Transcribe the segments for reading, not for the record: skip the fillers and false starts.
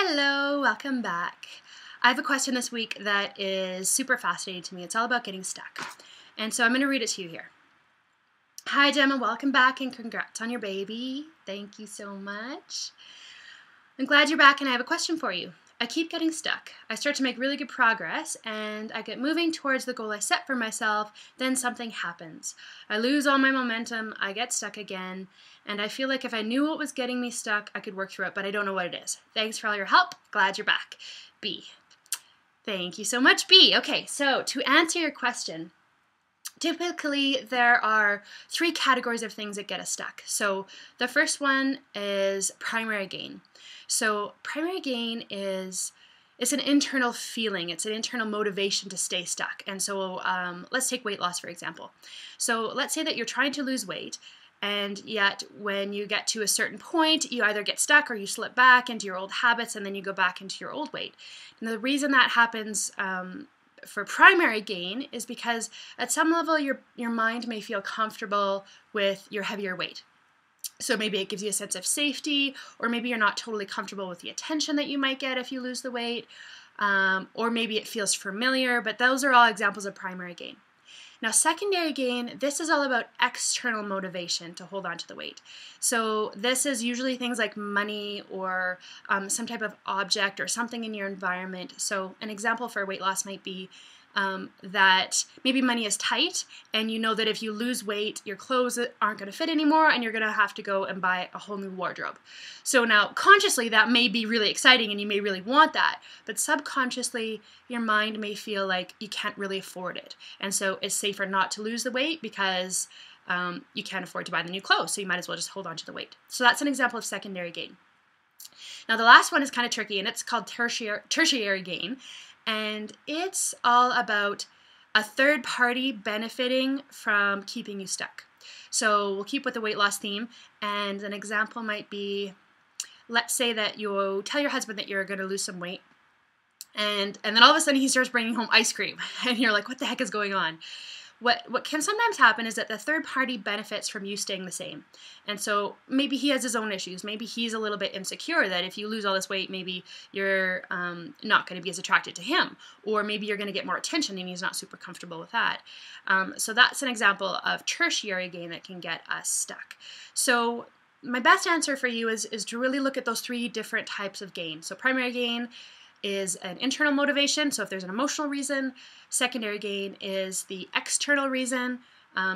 Hello, welcome back. I have a question this week that is super fascinating to me. It's all about getting stuck. And so I'm going to read it to you here. Hi Gemma, welcome back and congrats on your baby. Thank you so much. I'm glad you're back and I have a question for you. I keep getting stuck. I start to make really good progress and I get moving towards the goal I set for myself, then something happens. I lose all my momentum, I get stuck again, and I feel like if I knew what was getting me stuck, I could work through it, but I don't know what it is. Thanks for all your help. Glad you're back. B. Thank you so much, B. Okay, so to answer your question, typically there are three categories of things that get us stuck. So the first one is primary gain. So primary gain is an internal feeling. It's an internal motivation to stay stuck. And so let's take weight loss, for example. So let's say that you're trying to lose weight, and yet when you get to a certain point, you either get stuck or you slip back into your old habits and then you go back into your old weight. And the reason that happens for primary gain is because at some level your mind may feel comfortable with your heavier weight. So maybe it gives you a sense of safety, or maybe you're not totally comfortable with the attention that you might get if you lose the weight, or maybe it feels familiar, but those are all examples of primary gain. Now, secondary gain, this is all about external motivation to hold on to the weight. So this is usually things like money or some type of object or something in your environment. So an example for weight loss might be that maybe money is tight and you know that if you lose weight, your clothes aren't going to fit anymore and you're going to have to go and buy a whole new wardrobe. So now consciously that may be really exciting and you may really want that, but subconsciously your mind may feel like you can't really afford it. And so it's safer not to lose the weight because you can't afford to buy the new clothes, so you might as well just hold on to the weight. So that's an example of secondary gain. Now the last one is kind of tricky and it's called tertiary gain. And it's all about a third party benefiting from keeping you stuck. So we'll keep with the weight loss theme, and an example might be, let's say that you tell your husband that you're going to lose some weight, and then all of a sudden he starts bringing home ice cream, and you're like, what the heck is going on? What can sometimes happen is that the third party benefits from you staying the same. And so maybe he has his own issues. Maybe he's a little bit insecure that if you lose all this weight, maybe you're not going to be as attracted to him. Or maybe you're going to get more attention and he's not super comfortable with that. So that's an example of tertiary gain that can get us stuck. So my best answer for you is to really look at those three different types of gain. So primary gain is an internal motivation, so if there's an emotional reason. Secondary gain is the external reason,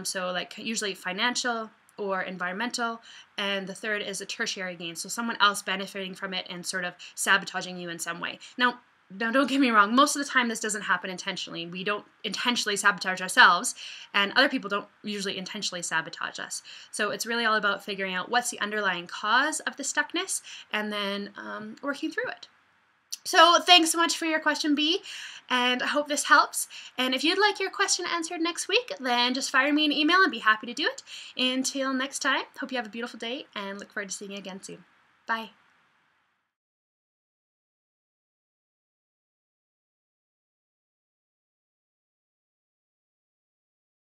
so like usually financial or environmental. And the third is a tertiary gain, so someone else benefiting from it and sort of sabotaging you in some way. Now don't get me wrong, most of the time this doesn't happen intentionally. We don't intentionally sabotage ourselves, and other people don't usually intentionally sabotage us. So it's really all about figuring out what's the underlying cause of the stuckness and then working through it. So thanks so much for your question, B, and I hope this helps. And if you'd like your question answered next week, then just fire me an email and be happy to do it. Until next time, hope you have a beautiful day and look forward to seeing you again soon. Bye.